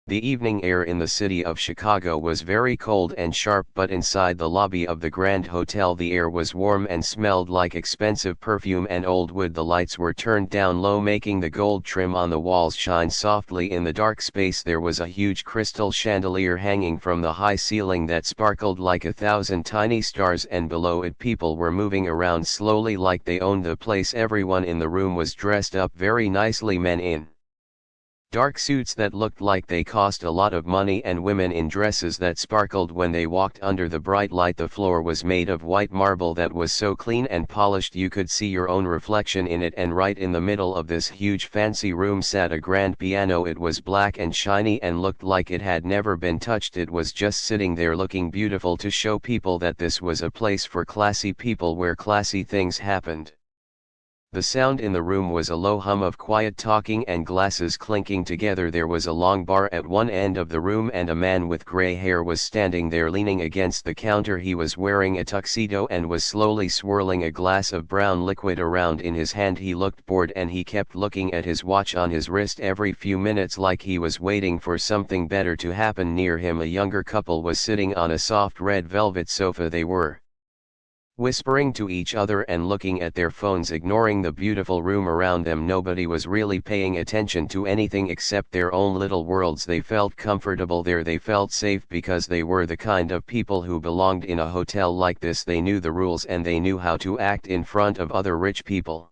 The evening air in the city of Chicago was very cold and sharp, but inside the lobby of the Grand Hotel the air was warm and smelled like expensive perfume and old wood. The lights were turned down low, making the gold trim on the walls shine softly in the dark space. There was a huge crystal chandelier hanging from the high ceiling that sparkled like 1,000 tiny stars, and below it people were moving around slowly like they owned the place. Everyone in the room was dressed up very nicely, men in dark suits that looked like they cost a lot of money, and women in dresses that sparkled when they walked under the bright light. The floor was made of white marble that was so clean and polished you could see your own reflection in it, and right in the middle of this huge fancy room sat a grand piano. It was black and shiny and looked like it had never been touched. It was just sitting there looking beautiful to show people that this was a place for classy people where classy things happened. The sound in the room was a low hum of quiet talking and glasses clinking together. There was a long bar at one end of the room, and a man with gray hair was standing there leaning against the counter. He was wearing a tuxedo and was slowly swirling a glass of brown liquid around in his hand. He looked bored and he kept looking at his watch on his wrist every few minutes like he was waiting for something better to happen. Near him a younger couple was sitting on a soft red velvet sofa. They were whispering to each other and looking at their phones, ignoring the beautiful room around them. Nobody was really paying attention to anything except their own little worlds. They felt comfortable there. They felt safe because they were the kind of people who belonged in a hotel like this. They knew the rules and they knew how to act in front of other rich people.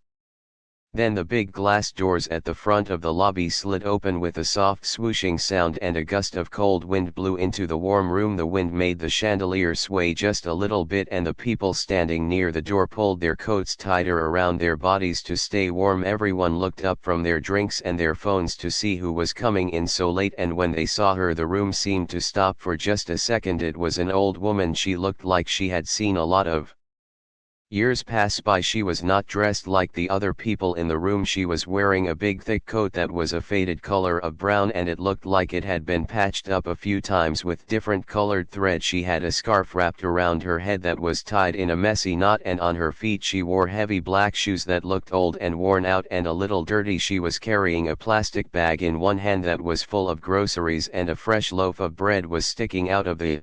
Then the big glass doors at the front of the lobby slid open with a soft swooshing sound, and a gust of cold wind blew into the warm room. The wind made the chandelier sway just a little bit, and the people standing near the door pulled their coats tighter around their bodies to stay warm. Everyone looked up from their drinks and their phones to see who was coming in so late, and when they saw her the room seemed to stop for just a second. It was an old woman. She looked like she had seen a lot of years pass by. She was not dressed like the other people in the room. She was wearing a big thick coat that was a faded color of brown, and it looked like it had been patched up a few times with different colored thread. She had a scarf wrapped around her head that was tied in a messy knot, and on her feet she wore heavy black shoes that looked old and worn out and a little dirty. She was carrying a plastic bag in one hand that was full of groceries, and a fresh loaf of bread was sticking out of the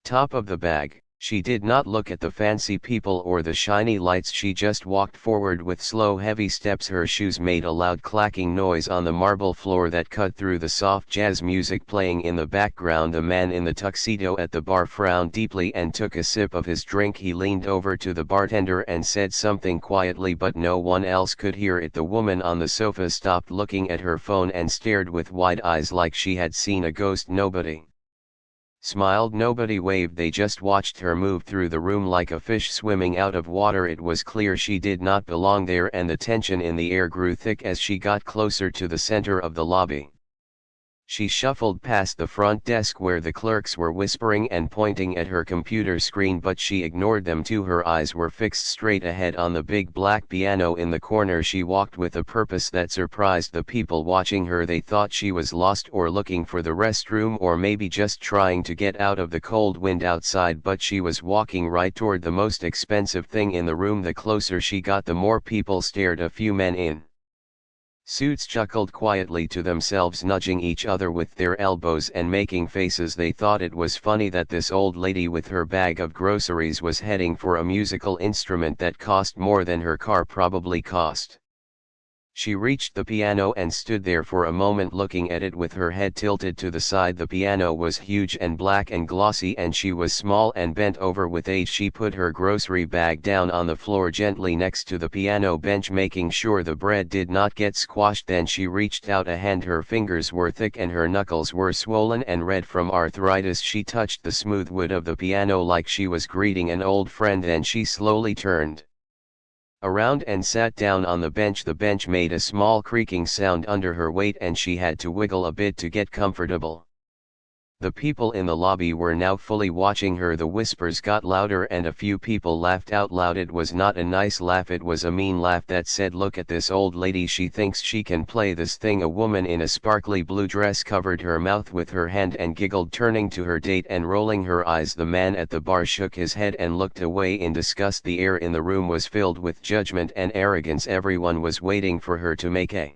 top of the bag. She did not look at the fancy people or the shiny lights. She just walked forward with slow heavy steps. Her shoes made a loud clacking noise on the marble floor that cut through the soft jazz music playing in the background. The man in the tuxedo at the bar frowned deeply and took a sip of his drink. He leaned over to the bartender and said something quietly, but no one else could hear it. The woman on the sofa stopped looking at her phone and stared with wide eyes like she had seen a ghost. Nobody smiled, nobody waved. They just watched her move through the room like a fish swimming out of water. It was clear she did not belong there, and the tension in the air grew thick as she got closer to the center of the lobby. She shuffled past the front desk where the clerks were whispering and pointing at her computer screen, but she ignored them too. Her eyes were fixed straight ahead on the big black piano in the corner. She walked with a purpose that surprised the people watching her. They thought she was lost or looking for the restroom, or maybe just trying to get out of the cold wind outside, but she was walking right toward the most expensive thing in the room. The closer she got, the more people stared. A few men in suits chuckled quietly to themselves, nudging each other with their elbows and making faces. They thought it was funny that this old lady with her bag of groceries was heading for a musical instrument that cost more than her car probably cost. She reached the piano and stood there for a moment looking at it with her head tilted to the side. The piano was huge and black and glossy, and she was small and bent over with age. She put her grocery bag down on the floor gently next to the piano bench, making sure the bread did not get squashed. Then she reached out a hand. Her fingers were thick and her knuckles were swollen and red from arthritis. She touched the smooth wood of the piano like she was greeting an old friend. Then she slowly turned around and sat down on the bench. The bench made a small creaking sound under her weight, and she had to wiggle a bit to get comfortable. The people in the lobby were now fully watching her. The whispers got louder and a few people laughed out loud. It was not a nice laugh, it was a mean laugh that said, "Look at this old lady, she thinks she can play this thing." A woman in a sparkly blue dress covered her mouth with her hand and giggled, turning to her date and rolling her eyes. The man at the bar shook his head and looked away in disgust. The air in the room was filled with judgment and arrogance. Everyone was waiting for her to make a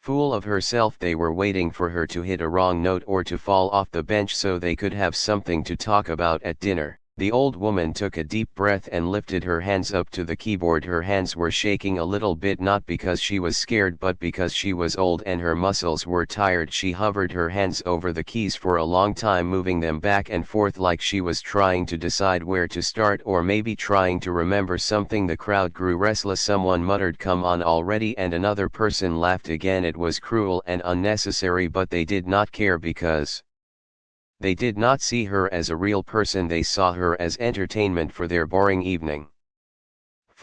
Full of herself, they were waiting for her to hit a wrong note or to fall off the bench so they could have something to talk about at dinner. The old woman took a deep breath and lifted her hands up to the keyboard. Her hands were shaking a little bit, not because she was scared but because she was old and her muscles were tired. She hovered her hands over the keys for a long time, moving them back and forth like she was trying to decide where to start, or maybe trying to remember something. The crowd grew restless. Someone muttered, "Come on already," and another person laughed again. It was cruel and unnecessary, but they did not care because they did not see her as a real person. They saw her as entertainment for their boring evening.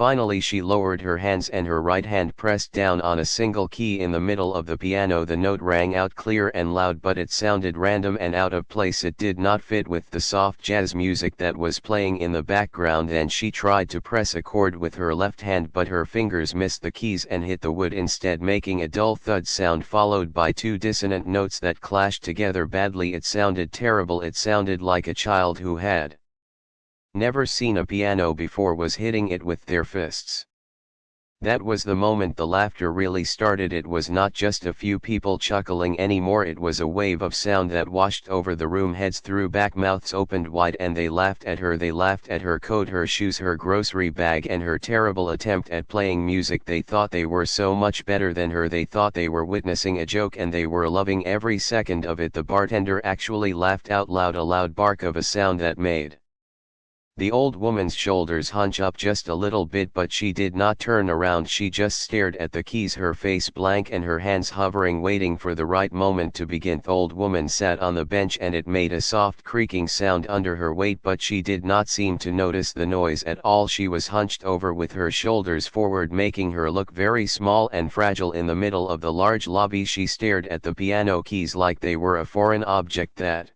Finally she lowered her hands and her right hand pressed down on a single key in the middle of the piano. The note rang out clear and loud, but it sounded random and out of place. It did not fit with the soft jazz music that was playing in the background, and she tried to press a chord with her left hand, but her fingers missed the keys and hit the wood instead, making a dull thud sound followed by two dissonant notes that clashed together badly. It sounded terrible. It sounded like a child who had never seen a piano before was hitting it with their fists. That was the moment the laughter really started. It was not just a few people chuckling anymore. It was a wave of sound that washed over the room. Heads threw back, mouths opened wide, and they laughed at her. They laughed at her coat, her shoes, her grocery bag, and her terrible attempt at playing music. They thought they were so much better than her. They thought they were witnessing a joke and they were loving every second of it. The bartender actually laughed out loud, a loud bark of a sound that made the old woman's shoulders hunch up just a little bit, but she did not turn around. She just stared at the keys, her face blank and her hands hovering, waiting for the right moment to begin. The old woman sat on the bench and it made a soft creaking sound under her weight, but she did not seem to notice the noise at all. She was hunched over with her shoulders forward, making her look very small and fragile in the middle of the large lobby. She stared at the piano keys like they were a foreign object that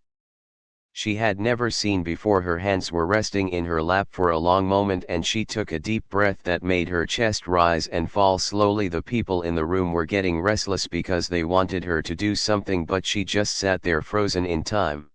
she had never seen before. Her hands were resting in her lap for a long moment and she took a deep breath that made her chest rise and fall slowly. The people in the room were getting restless because they wanted her to do something, but she just sat there frozen in time.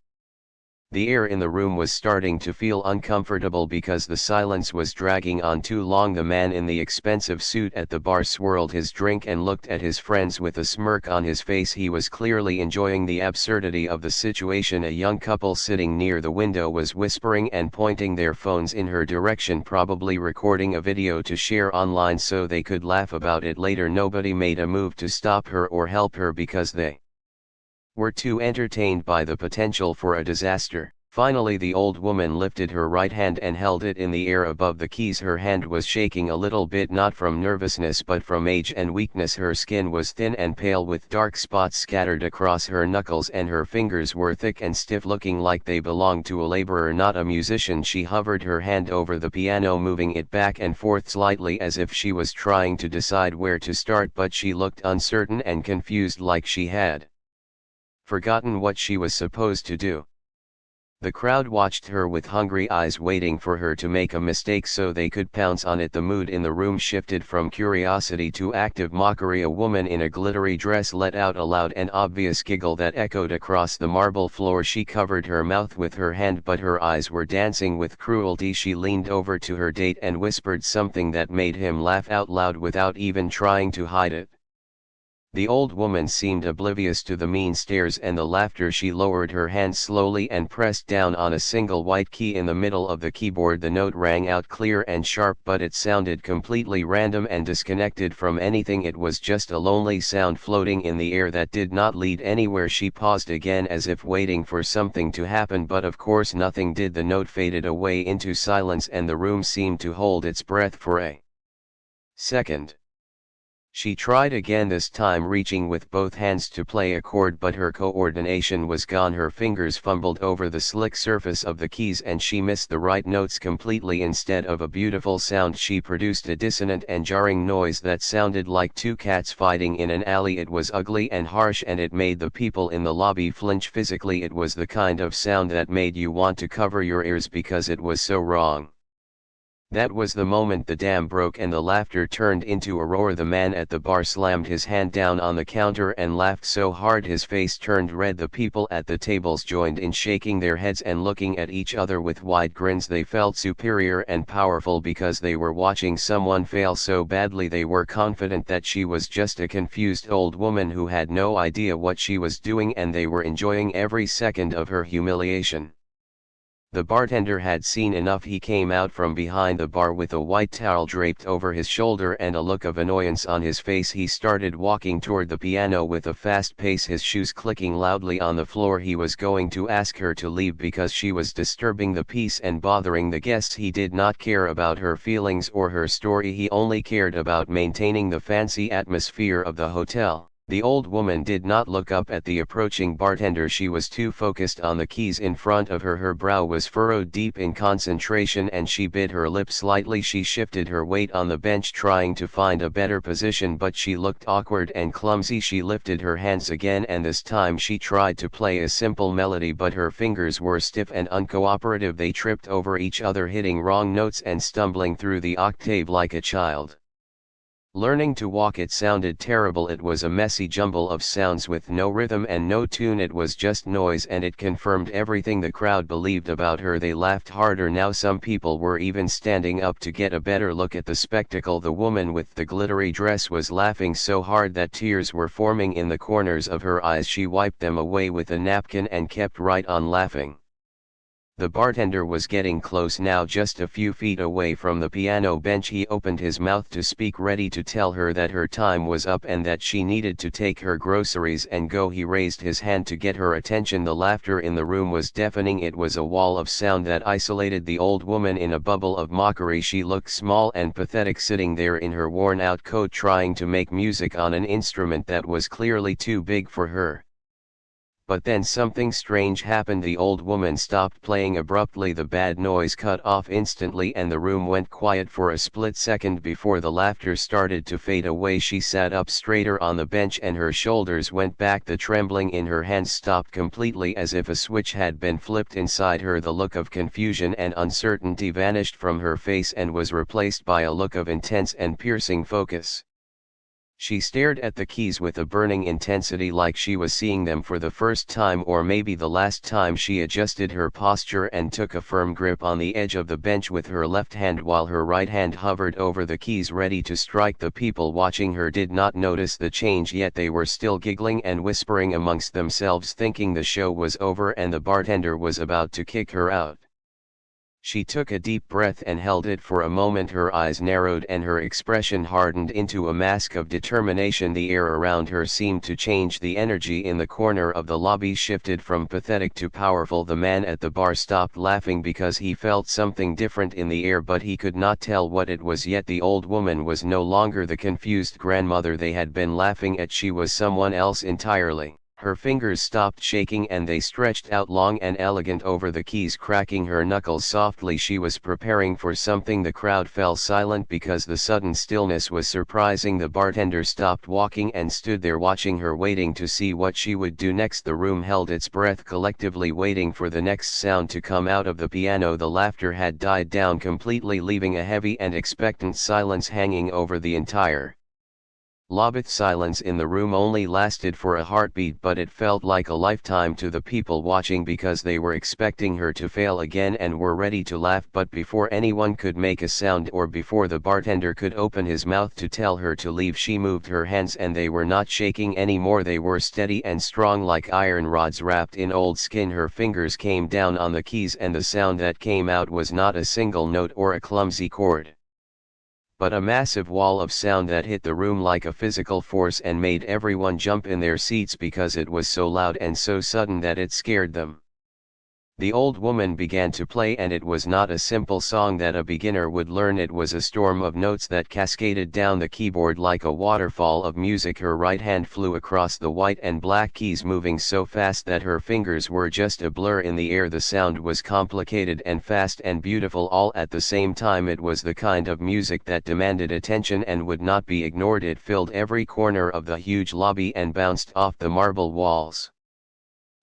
The air in the room was starting to feel uncomfortable because the silence was dragging on too long. The man in the expensive suit at the bar swirled his drink and looked at his friends with a smirk on his face. He was clearly enjoying the absurdity of the situation. A young couple sitting near the window was whispering and pointing their phones in her direction, probably recording a video to share online so they could laugh about it later. Nobody made a move to stop her or help her because they were too entertained by the potential for a disaster. Finally the old woman lifted her right hand and held it in the air above the keys. Her hand was shaking a little bit, not from nervousness but from age and weakness. Her skin was thin and pale with dark spots scattered across her knuckles, and her fingers were thick and stiff, looking like they belonged to a laborer, not a musician. She hovered her hand over the piano, moving it back and forth slightly as if she was trying to decide where to start, but she looked uncertain and confused, like she had forgotten what she was supposed to do. The crowd watched her with hungry eyes, waiting for her to make a mistake so they could pounce on it. The mood in the room shifted from curiosity to active mockery. A woman in a glittery dress let out a loud and obvious giggle that echoed across the marble floor. She covered her mouth with her hand, but her eyes were dancing with cruelty. She leaned over to her date and whispered something that made him laugh out loud without even trying to hide it. The old woman seemed oblivious to the mean stares and the laughter. She lowered her hand slowly and pressed down on a single white key in the middle of the keyboard. The note rang out clear and sharp, but it sounded completely random and disconnected from anything. It was just a lonely sound floating in the air that did not lead anywhere. She paused again as if waiting for something to happen, but of course nothing did. The note faded away into silence and the room seemed to hold its breath for a second. She tried again, this time reaching with both hands to play a chord, but her coordination was gone. Her fingers fumbled over the slick surface of the keys and she missed the right notes completely. Instead of a beautiful sound, she produced a dissonant and jarring noise that sounded like two cats fighting in an alley. It was ugly and harsh and it made the people in the lobby flinch physically. It was the kind of sound that made you want to cover your ears because it was so wrong. That was the moment the dam broke and the laughter turned into a roar. The man at the bar slammed his hand down on the counter and laughed so hard his face turned red. The people at the tables joined in, shaking their heads and looking at each other with wide grins. They felt superior and powerful because they were watching someone fail so badly. They were confident that she was just a confused old woman who had no idea what she was doing, and they were enjoying every second of her humiliation. The bartender had seen enough. He came out from behind the bar with a white towel draped over his shoulder and a look of annoyance on his face. He started walking toward the piano with a fast pace, his shoes clicking loudly on the floor. He was going to ask her to leave because she was disturbing the peace and bothering the guests. He did not care about her feelings or her story. He only cared about maintaining the fancy atmosphere of the hotel. The old woman did not look up at the approaching bartender. She was too focused on the keys in front of her. Her brow was furrowed deep in concentration and she bit her lip slightly. She shifted her weight on the bench trying to find a better position, but she looked awkward and clumsy. She lifted her hands again and this time she tried to play a simple melody, but her fingers were stiff and uncooperative. They tripped over each other, hitting wrong notes and stumbling through the octave like a child learning to walk. It sounded terrible. It was a messy jumble of sounds with no rhythm and no tune. It was just noise, and it confirmed everything the crowd believed about her. They laughed harder now. Some people were even standing up to get a better look at the spectacle. The woman with the glittery dress was laughing so hard that tears were forming in the corners of her eyes. She wiped them away with a napkin and kept right on laughing. The bartender was getting close now, just a few feet away from the piano bench. He opened his mouth to speak, ready to tell her that her time was up and that she needed to take her groceries and go. He raised his hand to get her attention. The laughter in the room was deafening. It was a wall of sound that isolated the old woman in a bubble of mockery. She looked small and pathetic, sitting there in her worn-out coat trying to make music on an instrument that was clearly too big for her. But then something strange happened. The old woman stopped playing abruptly. The bad noise cut off instantly and the room went quiet for a split second before the laughter started to fade away. She sat up straighter on the bench and her shoulders went back. The trembling in her hands stopped completely, as if a switch had been flipped inside her. The look of confusion and uncertainty vanished from her face and was replaced by a look of intense and piercing focus. She stared at the keys with a burning intensity, like she was seeing them for the first time or maybe the last time. She adjusted her posture and took a firm grip on the edge of the bench with her left hand while her right hand hovered over the keys, ready to strike. The people watching her did not notice the change yet. They were still giggling and whispering amongst themselves, thinking the show was over and the bartender was about to kick her out. She took a deep breath and held it for a moment. Her eyes narrowed and her expression hardened into a mask of determination. The air around her seemed to change. The energy in the corner of the lobby shifted from pathetic to powerful. The man at the bar stopped laughing because he felt something different in the air, but he could not tell what it was yet. The old woman was no longer the confused grandmother they had been laughing at. She was someone else entirely. Her fingers stopped shaking and they stretched out long and elegant over the keys, cracking her knuckles softly. She was preparing for something. The crowd fell silent because the sudden stillness was surprising. The bartender stopped walking and stood there watching her, waiting to see what she would do next. The room held its breath collectively, waiting for the next sound to come out of the piano. The laughter had died down completely, leaving a heavy and expectant silence hanging over the entire lobby. Silence in the room only lasted for a heartbeat, but it felt like a lifetime to the people watching because they were expecting her to fail again and were ready to laugh. But before anyone could make a sound or before the bartender could open his mouth to tell her to leave, she moved her hands and they were not shaking anymore. They were steady and strong like iron rods wrapped in old skin. Her fingers came down on the keys and the sound that came out was not a single note or a clumsy chord, but a massive wall of sound that hit the room like a physical force and made everyone jump in their seats because it was so loud and so sudden that it scared them. The old woman began to play, and it was not a simple song that a beginner would learn. It was a storm of notes that cascaded down the keyboard like a waterfall of music. Her right hand flew across the white and black keys, moving so fast that her fingers were just a blur in the air. The sound was complicated and fast and beautiful all at the same time. It was the kind of music that demanded attention and would not be ignored. It filled every corner of the huge lobby and bounced off the marble walls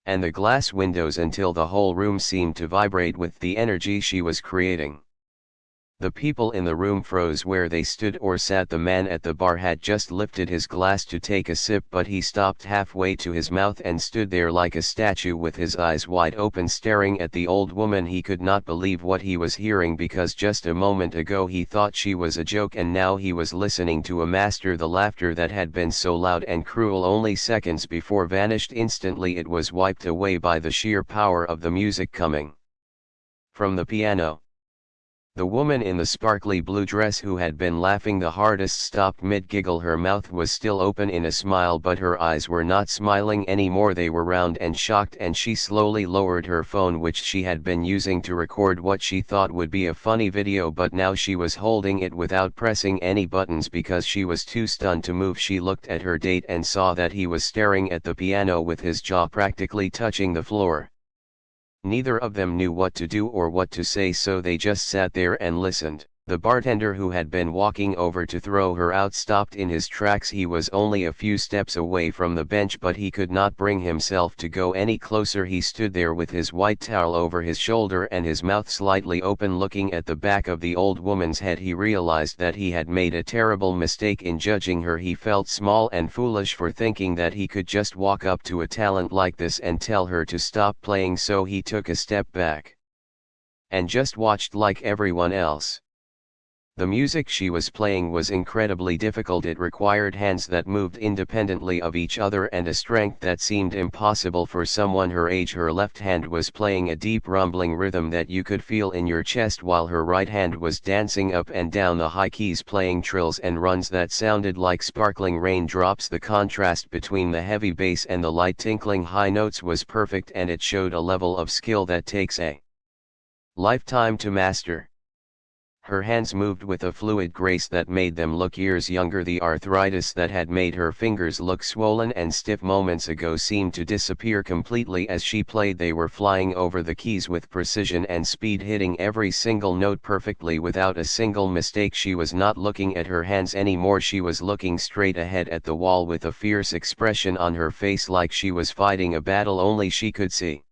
and the glass windows until the whole room seemed to vibrate with the energy she was creating. The people in the room froze where they stood or sat. The man at the bar had just lifted his glass to take a sip, but he stopped halfway to his mouth and stood there like a statue with his eyes wide open staring at the old woman. He could not believe what he was hearing, because just a moment ago he thought she was a joke, and now he was listening to a master. The laughter that had been so loud and cruel only seconds before vanished instantly. It was wiped away by the sheer power of the music coming from the piano. The woman in the sparkly blue dress, who had been laughing the hardest, stopped mid-giggle. Her mouth was still open in a smile, but her eyes were not smiling anymore. They were round and shocked, and she slowly lowered her phone, which she had been using to record what she thought would be a funny video, but now she was holding it without pressing any buttons because she was too stunned to move. She looked at her date and saw that he was staring at the piano with his jaw practically touching the floor. Neither of them knew what to do or what to say, so they just sat there and listened. The bartender, who had been walking over to throw her out, stopped in his tracks. He was only a few steps away from the bench, but he could not bring himself to go any closer. He stood there with his white towel over his shoulder and his mouth slightly open, looking at the back of the old woman's head. He realized that he had made a terrible mistake in judging her. He felt small and foolish for thinking that he could just walk up to a talent like this and tell her to stop playing, so he took a step back and just watched like everyone else. The music she was playing was incredibly difficult. It required hands that moved independently of each other and a strength that seemed impossible for someone her age. Her left hand was playing a deep rumbling rhythm that you could feel in your chest, while her right hand was dancing up and down the high keys, playing trills and runs that sounded like sparkling raindrops. The contrast between the heavy bass and the light tinkling high notes was perfect, and it showed a level of skill that takes a lifetime to master. Her hands moved with a fluid grace that made them look years younger. The arthritis that had made her fingers look swollen and stiff moments ago seemed to disappear completely as she played. They were flying over the keys with precision and speed, hitting every single note perfectly without a single mistake. She was not looking at her hands anymore. She was looking straight ahead at the wall with a fierce expression on her face, like she was fighting a battle only she could see.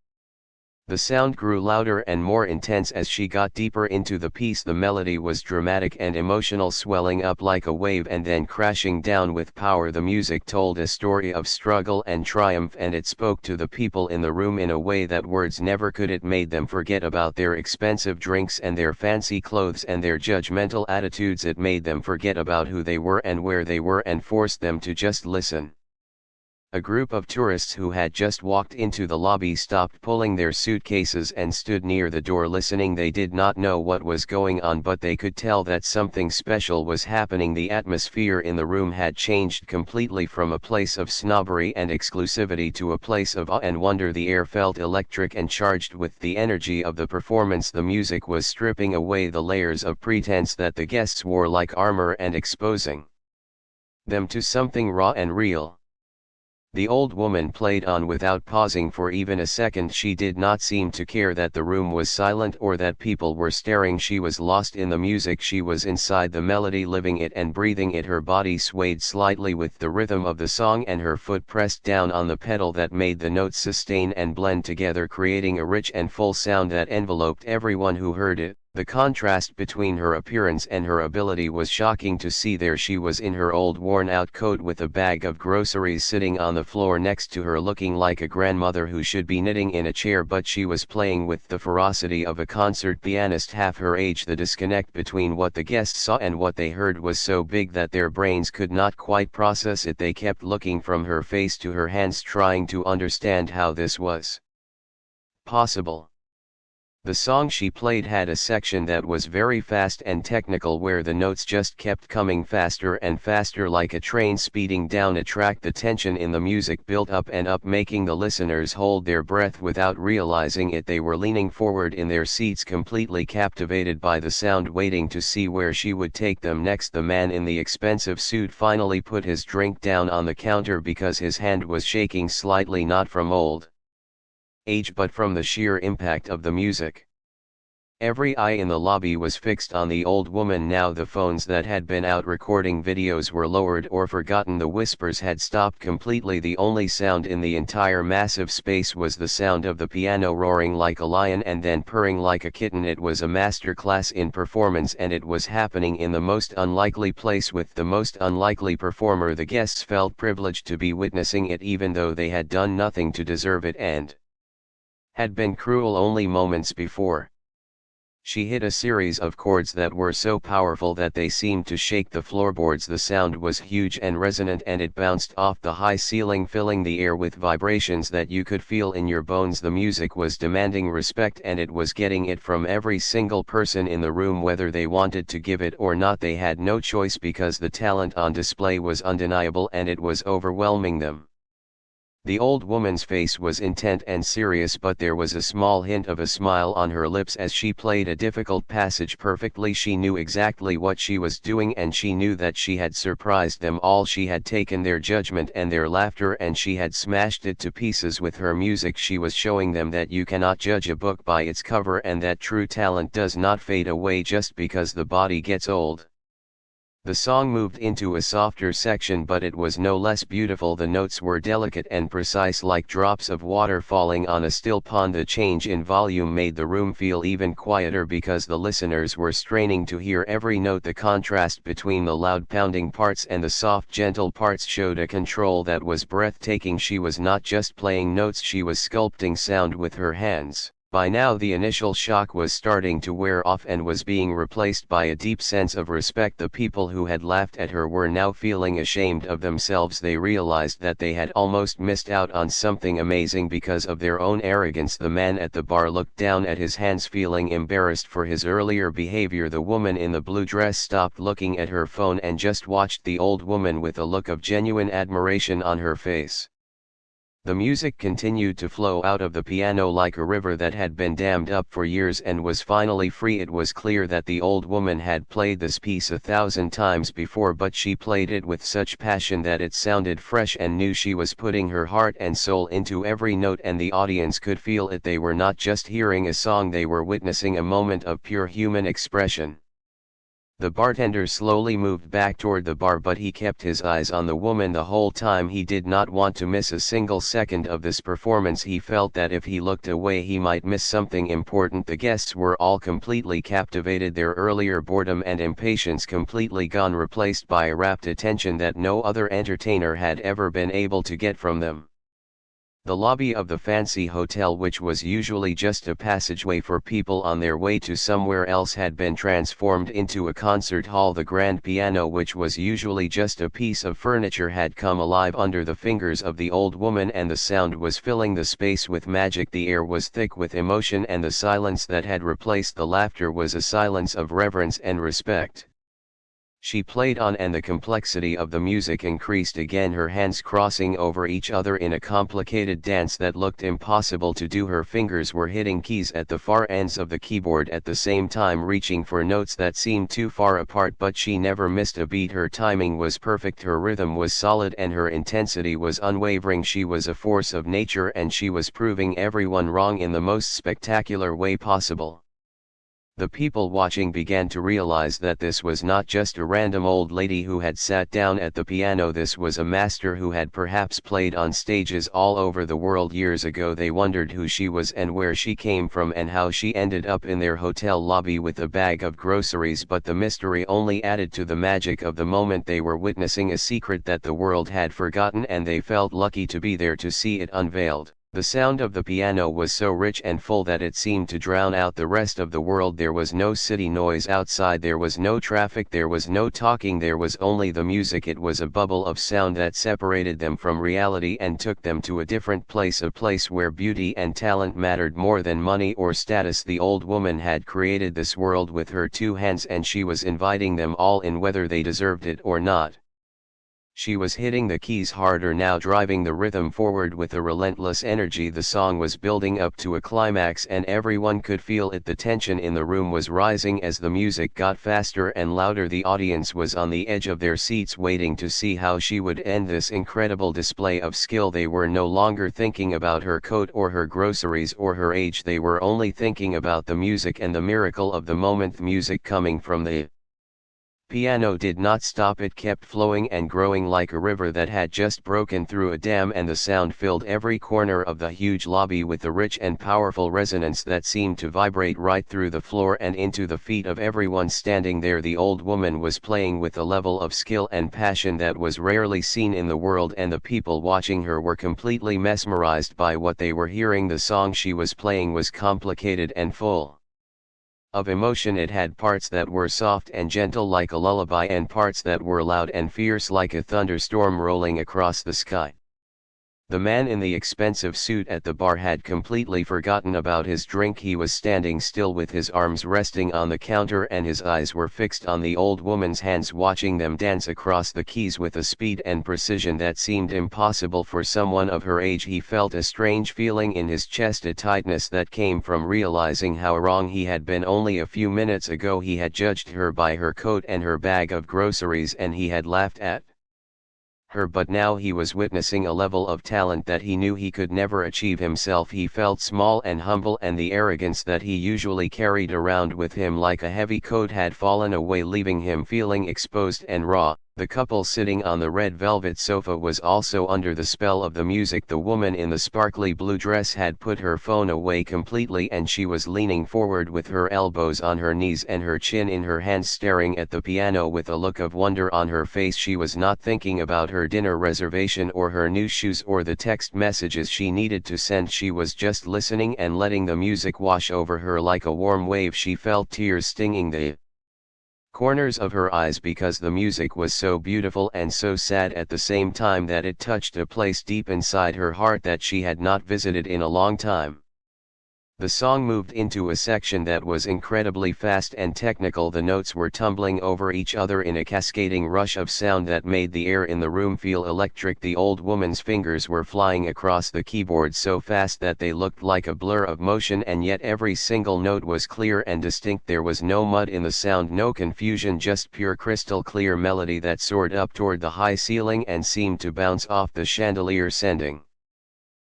The sound grew louder and more intense as she got deeper into the piece. The melody was dramatic and emotional, swelling up like a wave and then crashing down with power. The music told a story of struggle and triumph, and it spoke to the people in the room in a way that words never could. It made them forget about their expensive drinks and their fancy clothes and their judgmental attitudes. It made them forget about who they were and where they were, and forced them to just listen. A group of tourists who had just walked into the lobby stopped pulling their suitcases and stood near the door listening. They did not know what was going on, but they could tell that something special was happening. The atmosphere in the room had changed completely, from a place of snobbery and exclusivity to a place of awe and wonder. The air felt electric and charged with the energy of the performance. The music was stripping away the layers of pretense that the guests wore like armor and exposing them to something raw and real. The old woman played on without pausing for even a second. She did not seem to care that the room was silent or that people were staring. She was lost in the music. She was inside the melody, living it and breathing it. Her body swayed slightly with the rhythm of the song, and her foot pressed down on the pedal that made the notes sustain and blend together, creating a rich and full sound that enveloped everyone who heard it. The contrast between her appearance and her ability was shocking to see. There she was in her old worn-out coat with a bag of groceries sitting on the floor next to her, looking like a grandmother who should be knitting in a chair, but she was playing with the ferocity of a concert pianist half her age. The disconnect between what the guests saw and what they heard was so big that their brains could not quite process it. They kept looking from her face to her hands, trying to understand how this was possible. The song she played had a section that was very fast and technical, where the notes just kept coming faster and faster like a train speeding down a track. The tension in the music built up and up, making the listeners hold their breath without realizing it. They were leaning forward in their seats, completely captivated by the sound, waiting to see where she would take them next. The man in the expensive suit finally put his drink down on the counter because his hand was shaking slightly, not from old age but from the sheer impact of the music. Every eye in the lobby was fixed on the old woman now. The phones that had been out recording videos were lowered or forgotten. The whispers had stopped completely. The only sound in the entire massive space was the sound of the piano roaring like a lion and then purring like a kitten. It was a master class in performance, and it was happening in the most unlikely place with the most unlikely performer. The guests felt privileged to be witnessing it even though they had done nothing to deserve it and had been cruel only moments before. She hit a series of chords that were so powerful that they seemed to shake the floorboards. The sound was huge and resonant, and it bounced off the high ceiling, filling the air with vibrations that you could feel in your bones. The music was demanding respect, and it was getting it from every single person in the room, whether they wanted to give it or not. They had no choice because the talent on display was undeniable and it was overwhelming them. The old woman's face was intent and serious, but there was a small hint of a smile on her lips as she played a difficult passage perfectly. She knew exactly what she was doing, and she knew that she had surprised them all. She had taken their judgment and their laughter and she had smashed it to pieces with her music. She was showing them that you cannot judge a book by its cover, and that true talent does not fade away just because the body gets old. The song moved into a softer section, but it was no less beautiful. The notes were delicate and precise like drops of water falling on a still pond. The change in volume made the room feel even quieter because the listeners were straining to hear every note. The contrast between the loud pounding parts and the soft gentle parts showed a control that was breathtaking. She was not just playing notes, she was sculpting sound with her hands. By now the initial shock was starting to wear off and was being replaced by a deep sense of respect. The people who had laughed at her were now feeling ashamed of themselves. They realized that they had almost missed out on something amazing because of their own arrogance. The man at the bar looked down at his hands, feeling embarrassed for his earlier behavior. The woman in the blue dress stopped looking at her phone and just watched the old woman with a look of genuine admiration on her face. The music continued to flow out of the piano like a river that had been dammed up for years and was finally free. It was clear that the old woman had played this piece 1,000 times before, but she played it with such passion that it sounded fresh and new. She was putting her heart and soul into every note, and the audience could feel it. They were not just hearing a song, they were witnessing a moment of pure human expression. The bartender slowly moved back toward the bar, but he kept his eyes on the woman the whole time. He did not want to miss a single second of this performance. He felt that if he looked away he might miss something important. The guests were all completely captivated, their earlier boredom and impatience completely gone, replaced by a rapt attention that no other entertainer had ever been able to get from them. The lobby of the fancy hotel, which was usually just a passageway for people on their way to somewhere else, had been transformed into a concert hall. The grand piano, which was usually just a piece of furniture, had come alive under the fingers of the old woman, and the sound was filling the space with magic. The air was thick with emotion, and the silence that had replaced the laughter was a silence of reverence and respect. She played on, and the complexity of the music increased again, her hands crossing over each other in a complicated dance that looked impossible to do. Her fingers were hitting keys at the far ends of the keyboard at the same time, reaching for notes that seemed too far apart, but she never missed a beat. Her timing was perfect, her rhythm was solid, and her intensity was unwavering. She was a force of nature, and she was proving everyone wrong in the most spectacular way possible. The people watching began to realize that this was not just a random old lady who had sat down at the piano. This was a master who had perhaps played on stages all over the world years ago. They wondered who she was and where she came from and how she ended up in their hotel lobby with a bag of groceries, but the mystery only added to the magic of the moment. They were witnessing a secret that the world had forgotten, and they felt lucky to be there to see it unveiled. The sound of the piano was so rich and full that it seemed to drown out the rest of the world. There was no city noise outside, there was no traffic, there was no talking, there was only the music. It was a bubble of sound that separated them from reality and took them to a different place, a place where beauty and talent mattered more than money or status. The old woman had created this world with her two hands, and she was inviting them all in, whether they deserved it or not. She was hitting the keys harder now, driving the rhythm forward with a relentless energy. The song was building up to a climax and everyone could feel it. The tension in the room was rising as the music got faster and louder. The audience was on the edge of their seats waiting to see how she would end this incredible display of skill. They were no longer thinking about her coat or her groceries or her age. They were only thinking about the music and the miracle of the moment. The music coming from the piano did not stop. It kept flowing and growing like a river that had just broken through a dam, and the sound filled every corner of the huge lobby with a rich and powerful resonance that seemed to vibrate right through the floor and into the feet of everyone standing there. The old woman was playing with a level of skill and passion that was rarely seen in the world, and the people watching her were completely mesmerized by what they were hearing. The song she was playing was complicated and full of emotion. It had parts that were soft and gentle like a lullaby and parts that were loud and fierce like a thunderstorm rolling across the sky. The man in the expensive suit at the bar had completely forgotten about his drink. He was standing still with his arms resting on the counter and his eyes were fixed on the old woman's hands, watching them dance across the keys with a speed and precision that seemed impossible for someone of her age. He felt a strange feeling in his chest, a tightness that came from realizing how wrong he had been. Only a few minutes ago he had judged her by her coat and her bag of groceries and he had laughed at her, but now he was witnessing a level of talent that he knew he could never achieve himself. He felt small and humble, and the arrogance that he usually carried around with him like a heavy coat had fallen away, leaving him feeling exposed and raw. The couple sitting on the red velvet sofa was also under the spell of the music. The woman in the sparkly blue dress had put her phone away completely and she was leaning forward with her elbows on her knees and her chin in her hands, staring at the piano with a look of wonder on her face. She was not thinking about her dinner reservation or her new shoes or the text messages she needed to send. She was just listening and letting the music wash over her like a warm wave. She felt tears stinging the corners of her eyes because the music was so beautiful and so sad at the same time that it touched a place deep inside her heart that she had not visited in a long time. The song moved into a section that was incredibly fast and technical. The notes were tumbling over each other in a cascading rush of sound that made the air in the room feel electric. The old woman's fingers were flying across the keyboard so fast that they looked like a blur of motion, and yet every single note was clear and distinct. There was no mud in the sound, no confusion, just pure crystal clear melody that soared up toward the high ceiling and seemed to bounce off the chandelier, sending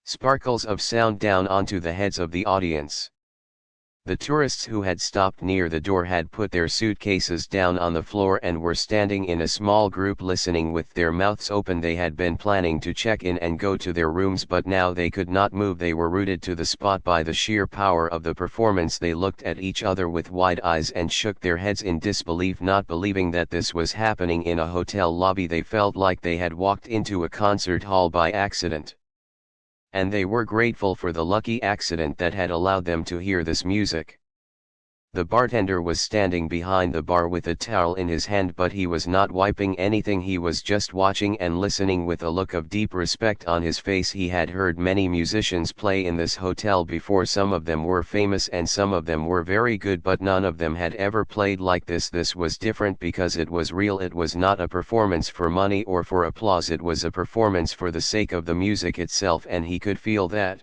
sparkles of sound down onto the heads of the audience. The tourists who had stopped near the door had put their suitcases down on the floor and were standing in a small group listening with their mouths open. They had been planning to check in and go to their rooms, but now they could not move. They were rooted to the spot by the sheer power of the performance. They looked at each other with wide eyes and shook their heads in disbelief, not believing that this was happening in a hotel lobby. They felt like they had walked into a concert hall by accident. And they were grateful for the lucky accident that had allowed them to hear this music. The bartender was standing behind the bar with a towel in his hand, but he was not wiping anything. He was just watching and listening with a look of deep respect on his face. He had heard many musicians play in this hotel before. Some of them were famous and some of them were very good, but none of them had ever played like this. This was different because it was real. It was not a performance for money or for applause. It was a performance for the sake of the music itself, and he could feel that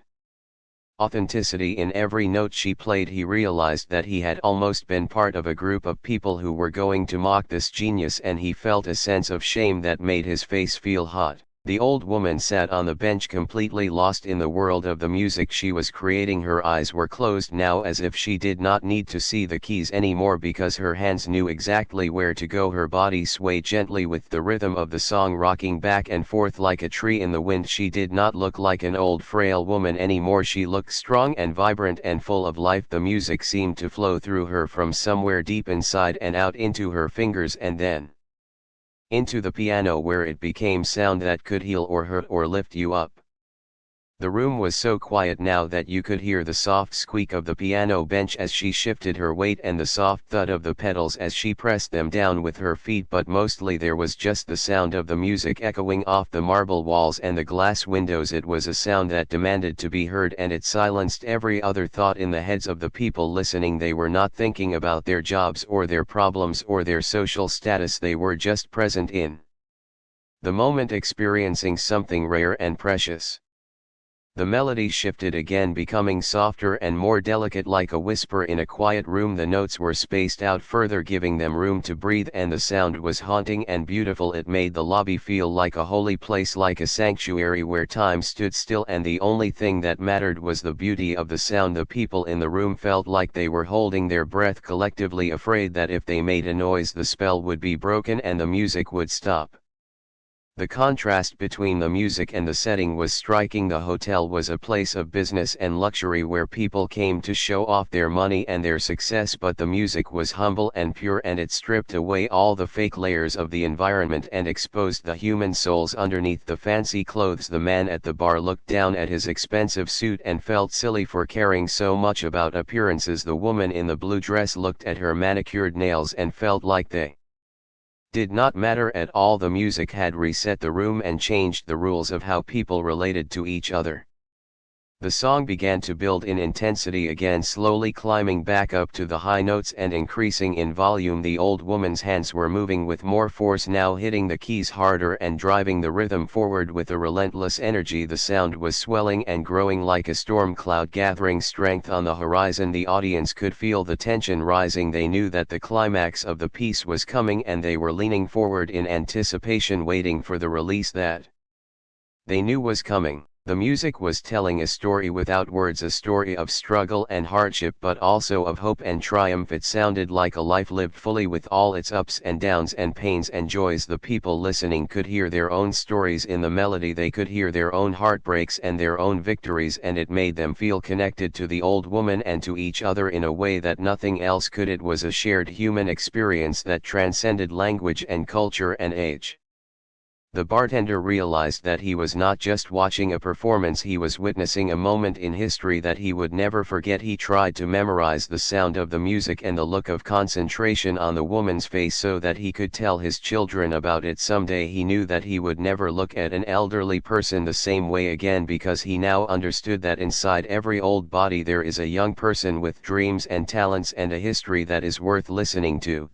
authenticity in every note she played. He realized that he had almost been part of a group of people who were going to mock this genius, and he felt a sense of shame that made his face feel hot. The old woman sat on the bench completely lost in the world of the music she was creating. Her eyes were closed now, as if she did not need to see the keys anymore because her hands knew exactly where to go. Her body swayed gently with the rhythm of the song, rocking back and forth like a tree in the wind. She did not look like an old frail woman anymore. She looked strong and vibrant and full of life. The music seemed to flow through her from somewhere deep inside and out into her fingers and then into the piano, where it became sound that could heal or hurt or lift you up. The room was so quiet now that you could hear the soft squeak of the piano bench as she shifted her weight and the soft thud of the pedals as she pressed them down with her feet, but mostly there was just the sound of the music echoing off the marble walls and the glass windows. It was a sound that demanded to be heard, and it silenced every other thought in the heads of the people listening. They were not thinking about their jobs or their problems or their social status. They were just present in the moment experiencing something rare and precious. The melody shifted again, becoming softer and more delicate, like a whisper in a quiet room. The notes were spaced out further, giving them room to breathe, and the sound was haunting and beautiful. It made the lobby feel like a holy place, like a sanctuary where time stood still and the only thing that mattered was the beauty of the sound. The people in the room felt like they were holding their breath collectively, afraid that if they made a noise the spell would be broken and the music would stop. The contrast between the music and the setting was striking. The hotel was a place of business and luxury where people came to show off their money and their success, but the music was humble and pure, and it stripped away all the fake layers of the environment and exposed the human souls underneath the fancy clothes. The man at the bar looked down at his expensive suit and felt silly for caring so much about appearances. The woman in the blue dress looked at her manicured nails and felt like they did not matter at all. The music had reset the room and changed the rules of how people related to each other. The song began to build in intensity again, slowly climbing back up to the high notes and increasing in volume. The old woman's hands were moving with more force now, hitting the keys harder and driving the rhythm forward with a relentless energy. The sound was swelling and growing like a storm cloud, gathering strength on the horizon. The audience could feel the tension rising. They knew that the climax of the piece was coming, and they were leaning forward in anticipation, waiting for the release that they knew was coming. The music was telling a story without words, a story of struggle and hardship, but also of hope and triumph. It sounded like a life lived fully with all its ups and downs and pains and joys. The people listening could hear their own stories in the melody. They could hear their own heartbreaks and their own victories, and it made them feel connected to the old woman and to each other in a way that nothing else could. It was a shared human experience that transcended language and culture and age. The bartender realized that he was not just watching a performance, he was witnessing a moment in history that he would never forget. He tried to memorize the sound of the music and the look of concentration on the woman's face so that he could tell his children about it someday. He knew that he would never look at an elderly person the same way again, because he now understood that inside every old body there is a young person with dreams and talents and a history that is worth listening to.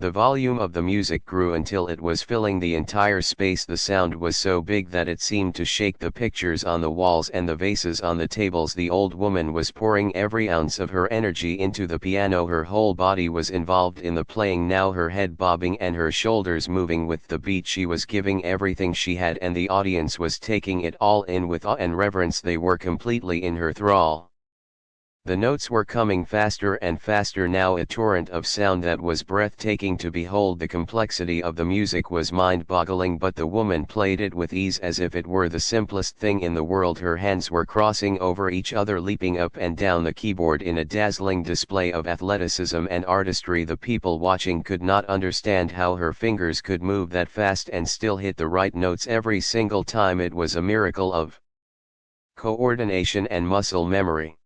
The volume of the music grew until it was filling the entire space. The sound was so big that it seemed to shake the pictures on the walls and the vases on the tables. The old woman was pouring every ounce of her energy into the piano. Her whole body was involved in the playing now, her head bobbing and her shoulders moving with the beat. She was giving everything she had, and the audience was taking it all in with awe and reverence. They were completely in her thrall. The notes were coming faster and faster now, a torrent of sound that was breathtaking to behold. The complexity of the music was mind-boggling, but the woman played it with ease as if it were the simplest thing in the world. Her hands were crossing over each other, leaping up and down the keyboard in a dazzling display of athleticism and artistry. The people watching could not understand how her fingers could move that fast and still hit the right notes every single time. It was a miracle of coordination and muscle memory.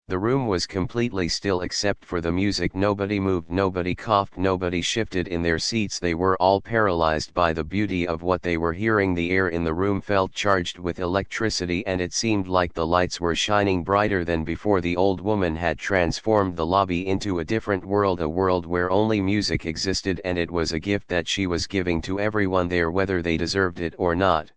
The room was completely still except for the music. Nobody moved, nobody coughed, nobody shifted in their seats. They were all paralyzed by the beauty of what they were hearing. The air in the room felt charged with electricity, and it seemed like the lights were shining brighter than before. The old woman had transformed the lobby into a different world, a world where only music existed, and it was a gift that she was giving to everyone there, whether they deserved it or not.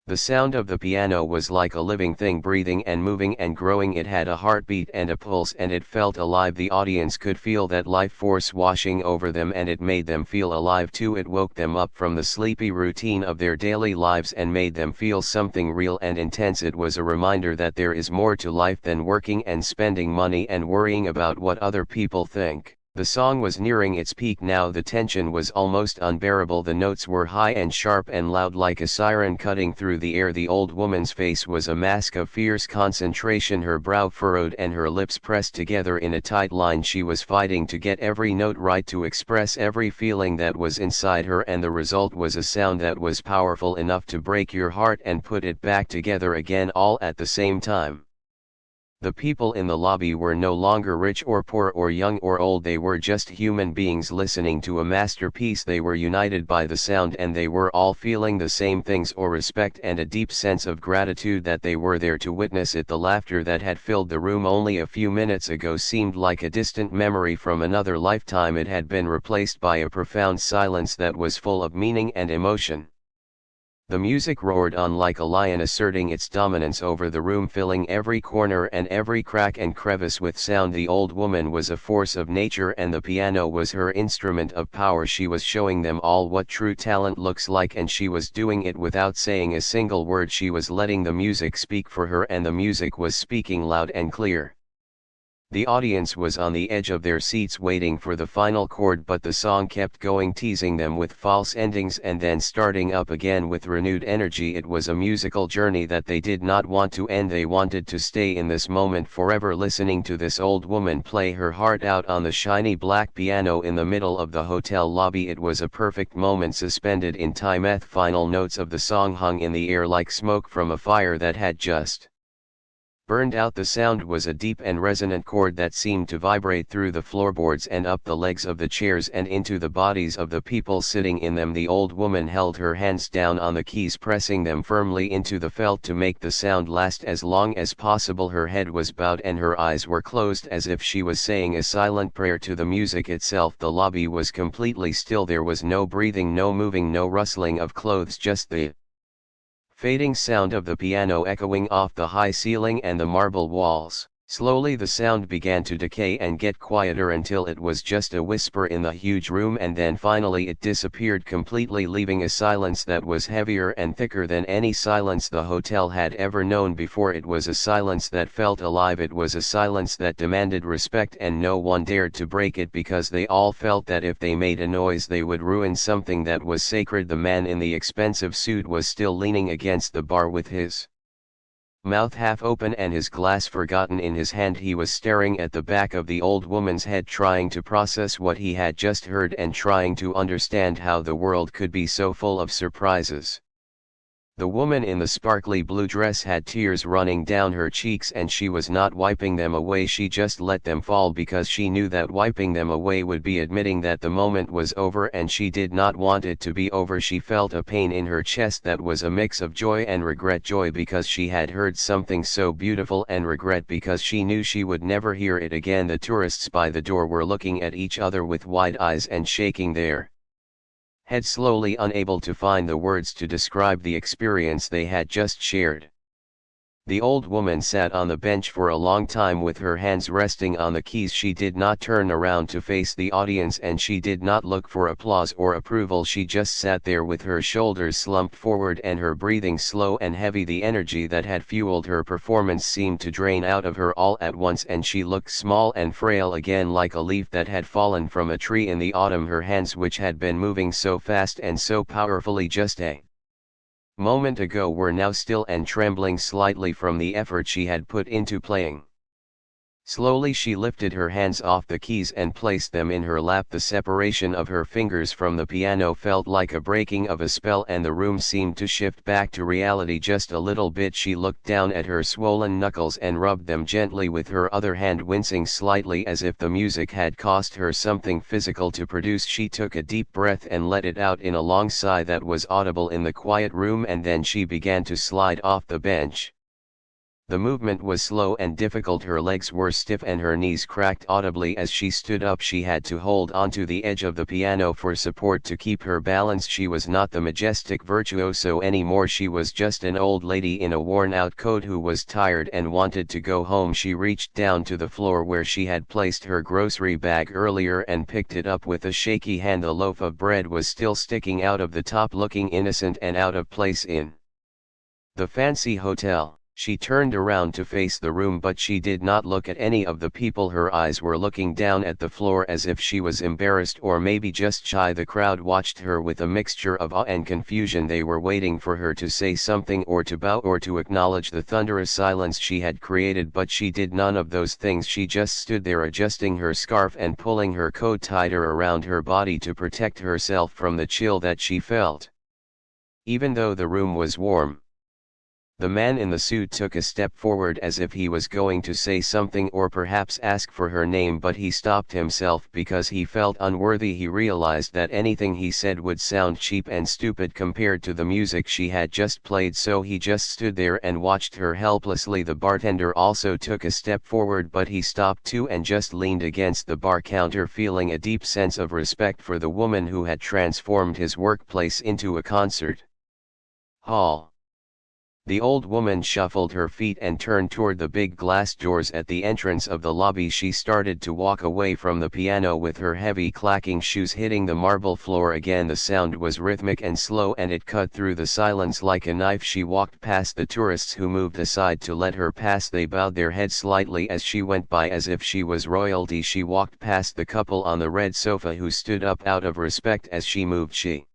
The sound of the piano was like a living thing, breathing and moving and growing. It had a heartbeat and a pulse, and it felt alive. The audience could feel that life force washing over them, and it made them feel alive too. It woke them up from the sleepy routine of their daily lives and made them feel something real and intense. It was a reminder that there is more to life than working and spending money and worrying about what other people think. The song was nearing its peak now. The tension was almost unbearable. The notes were high and sharp and loud, like a siren cutting through the air. The old woman's face was a mask of fierce concentration, her brow furrowed and her lips pressed together in a tight line. She was fighting to get every note right, to express every feeling that was inside her, and the result was a sound that was powerful enough to break your heart and put it back together again, all at the same time. The people in the lobby were no longer rich or poor or young or old, they were just human beings listening to a masterpiece. They were united by the sound and they were all feeling the same things, or respect and a deep sense of gratitude that they were there to witness it. The laughter that had filled the room only a few minutes ago seemed like a distant memory from another lifetime. It had been replaced by a profound silence that was full of meaning and emotion. The music roared on like a lion, asserting its dominance over the room, filling every corner and every crack and crevice with sound. The old woman was a force of nature and the piano was her instrument of power. She was showing them all what true talent looks like, and she was doing it without saying a single word. She was letting the music speak for her, and the music was speaking loud and clear. The audience was on the edge of their seats waiting for the final chord, but the song kept going, teasing them with false endings and then starting up again with renewed energy. It was a musical journey that they did not want to end. They wanted to stay in this moment forever, listening to this old woman play her heart out on the shiny black piano in the middle of the hotel lobby. It was a perfect moment, suspended in time. The final notes of the song hung in the air like smoke from a fire that had just burned out. The sound was a deep and resonant chord that seemed to vibrate through the floorboards and up the legs of the chairs and into the bodies of the people sitting in them. The old woman held her hands down on the keys, pressing them firmly into the felt to make the sound last as long as possible. Her head was bowed and her eyes were closed, as if she was saying a silent prayer to the music itself. The lobby was completely still. There was no breathing, no moving, no rustling of clothes, just the fading sound of the piano echoing off the high ceiling and the marble walls. Slowly the sound began to decay and get quieter until it was just a whisper in the huge room, and then finally it disappeared completely, leaving a silence that was heavier and thicker than any silence the hotel had ever known before. It was a silence that felt alive. It was a silence that demanded respect, and no one dared to break it because they all felt that if they made a noise they would ruin something that was sacred. The man in the expensive suit was still leaning against the bar with his mouth half open and his glass forgotten in his hand. He was staring at the back of the old woman's head, trying to process what he had just heard and trying to understand how the world could be so full of surprises. The woman in the sparkly blue dress had tears running down her cheeks, and she was not wiping them away. She just let them fall because she knew that wiping them away would be admitting that the moment was over, and she did not want it to be over. She felt a pain in her chest that was a mix of joy and regret. Joy because she had heard something so beautiful, and regret because she knew she would never hear it again. The tourists by the door were looking at each other with wide eyes and shaking their head slowly, unable to find the words to describe the experience they had just shared. The old woman sat on the bench for a long time with her hands resting on the keys. She did not turn around to face the audience, and she did not look for applause or approval. She just sat there with her shoulders slumped forward and her breathing slow and heavy. The energy that had fueled her performance seemed to drain out of her all at once, and she looked small and frail again, like a leaf that had fallen from a tree in the autumn. Her hands, which had been moving so fast and so powerfully just a moment ago, were now still and trembling slightly from the effort she had put into playing. Slowly she lifted her hands off the keys and placed them in her lap. The separation of her fingers from the piano felt like a breaking of a spell, and the room seemed to shift back to reality just a little bit. She looked down at her swollen knuckles and rubbed them gently with her other hand, wincing slightly as if the music had cost her something physical to produce. She took a deep breath and let it out in a long sigh that was audible in the quiet room, and then she began to slide off the bench. The movement was slow and difficult. Her legs were stiff and her knees cracked audibly as she stood up. She had to hold onto the edge of the piano for support to keep her balance. She was not the majestic virtuoso anymore. She was just an old lady in a worn-out coat who was tired and wanted to go home. She reached down to the floor where she had placed her grocery bag earlier and picked it up with a shaky hand. The loaf of bread was still sticking out of the top, looking innocent and out of place in the fancy hotel. She turned around to face the room, but she did not look at any of the people. Her eyes were looking down at the floor as if she was embarrassed or maybe just shy. The crowd watched her with a mixture of awe and confusion. They were waiting for her to say something or to bow or to acknowledge the thunderous silence she had created, but she did none of those things. She just stood there, adjusting her scarf and pulling her coat tighter around her body to protect herself from the chill that she felt, even though the room was warm. The man in the suit took a step forward as if he was going to say something or perhaps ask for her name, but he stopped himself because he felt unworthy. He realized that anything he said would sound cheap and stupid compared to the music she had just played, so he just stood there and watched her helplessly. The bartender also took a step forward, but he stopped too and just leaned against the bar counter, feeling a deep sense of respect for the woman who had transformed his workplace into a concert hall. The old woman shuffled her feet and turned toward the big glass doors at the entrance of the lobby. She started to walk away from the piano with her heavy clacking shoes hitting the marble floor again. The sound was rhythmic and slow, and it cut through the silence like a knife. She walked past the tourists who moved aside to let her pass. They bowed their heads slightly as she went by as if she was royalty. She walked past the couple on the red sofa who stood up out of respect as she moved. She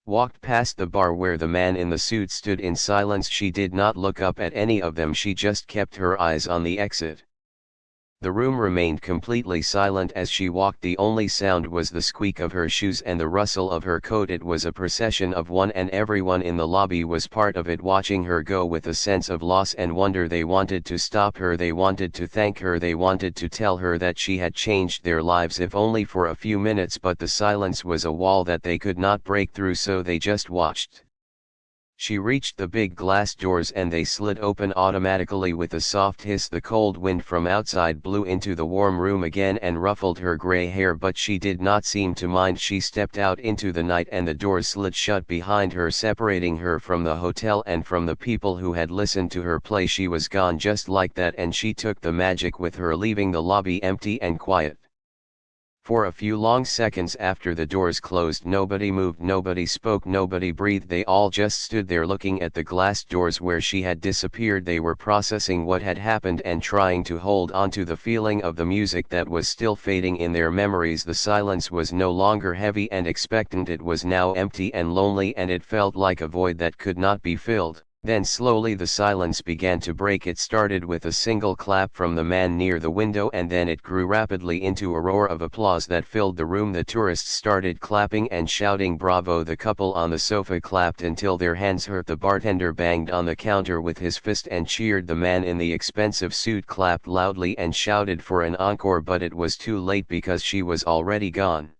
walked past the bar where the man in the suit stood in silence. She did not look up at any of them, she just kept her eyes on the exit. The room remained completely silent as she walked. The only sound was the squeak of her shoes and the rustle of her coat. It was a procession of one, and everyone in the lobby was part of it, watching her go with a sense of loss and wonder. They wanted to stop her, they wanted to thank her, they wanted to tell her that she had changed their lives, if only for a few minutes, but the silence was a wall that they could not break through, so they just watched. She reached the big glass doors and they slid open automatically with a soft hiss. The cold wind from outside blew into the warm room again and ruffled her gray hair, but she did not seem to mind. She stepped out into the night and the doors slid shut behind her, separating her from the hotel and from the people who had listened to her play. She was gone just like that, and she took the magic with her, leaving the lobby empty and quiet. For a few long seconds after the doors closed, nobody moved, nobody spoke, nobody breathed. They all just stood there looking at the glass doors where she had disappeared. They were processing what had happened and trying to hold on to the feeling of the music that was still fading in their memories. The silence was no longer heavy and expectant, it was now empty and lonely, and it felt like a void that could not be filled. Then slowly the silence began to break. It started with a single clap from the man near the window, and then it grew rapidly into a roar of applause that filled the room. The tourists started clapping and shouting bravo. The couple on the sofa clapped until their hands hurt. The bartender banged on the counter with his fist and cheered. The man in the expensive suit clapped loudly and shouted for an encore, but it was too late because she was already gone.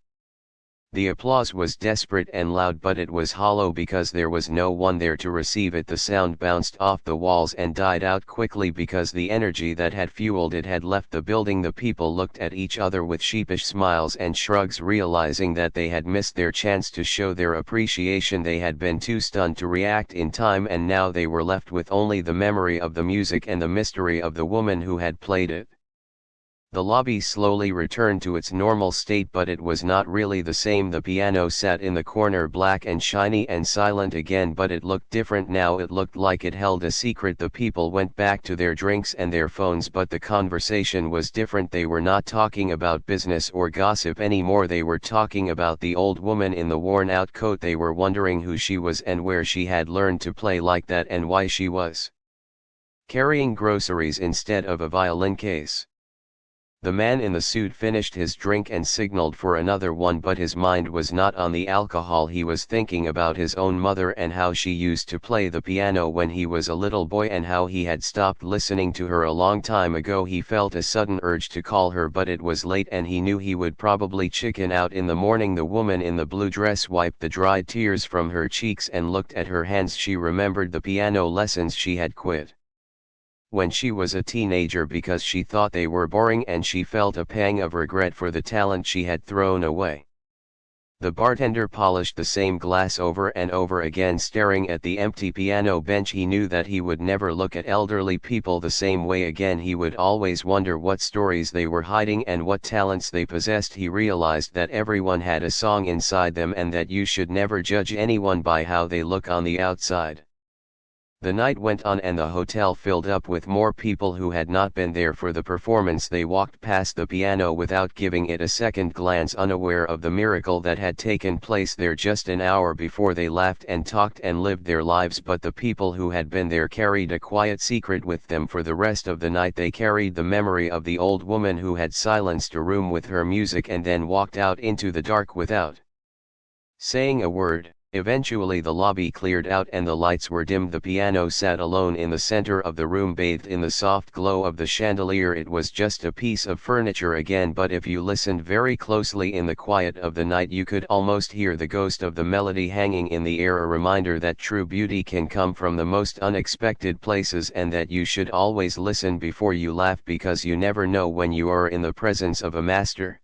The applause was desperate and loud, but it was hollow because there was no one there to receive it. The sound bounced off the walls and died out quickly because the energy that had fueled it had left the building. The people looked at each other with sheepish smiles and shrugs, realizing that they had missed their chance to show their appreciation. They had been too stunned to react in time, and now they were left with only the memory of the music and the mystery of the woman who had played it. The lobby slowly returned to its normal state, but it was not really the same. The piano sat in the corner, black and shiny and silent again, but it looked different now. It looked like it held a secret. The people went back to their drinks and their phones, but the conversation was different. They were not talking about business or gossip anymore. They were talking about the old woman in the worn-out coat. They were wondering who she was and where she had learned to play like that and why she was carrying groceries instead of a violin case. The man in the suit finished his drink and signaled for another one, but his mind was not on the alcohol. He was thinking about his own mother and how she used to play the piano when he was a little boy and how he had stopped listening to her a long time ago. He felt a sudden urge to call her, but it was late and he knew he would probably chicken out in the morning. The woman in the blue dress wiped the dry tears from her cheeks and looked at her hands. She remembered the piano lessons she had quit when she was a teenager because she thought they were boring, and she felt a pang of regret for the talent she had thrown away. The bartender polished the same glass over and over again, staring at the empty piano bench. He knew that he would never look at elderly people the same way again. He would always wonder what stories they were hiding and what talents they possessed. He realized that everyone had a song inside them and that you should never judge anyone by how they look on the outside. The night went on and the hotel filled up with more people who had not been there for the performance. They walked past the piano without giving it a second glance, unaware of the miracle that had taken place there just an hour before. They laughed and talked and lived their lives, but the people who had been there carried a quiet secret with them for the rest of the night. They carried the memory of the old woman who had silenced a room with her music and then walked out into the dark without saying a word. Eventually the lobby cleared out and the lights were dimmed. The piano sat alone in the center of the room, bathed in the soft glow of the chandelier. It was just a piece of furniture again, but if you listened very closely in the quiet of the night you could almost hear the ghost of the melody hanging in the air, a reminder that true beauty can come from the most unexpected places and that you should always listen before you laugh, because you never know when you are in the presence of a master.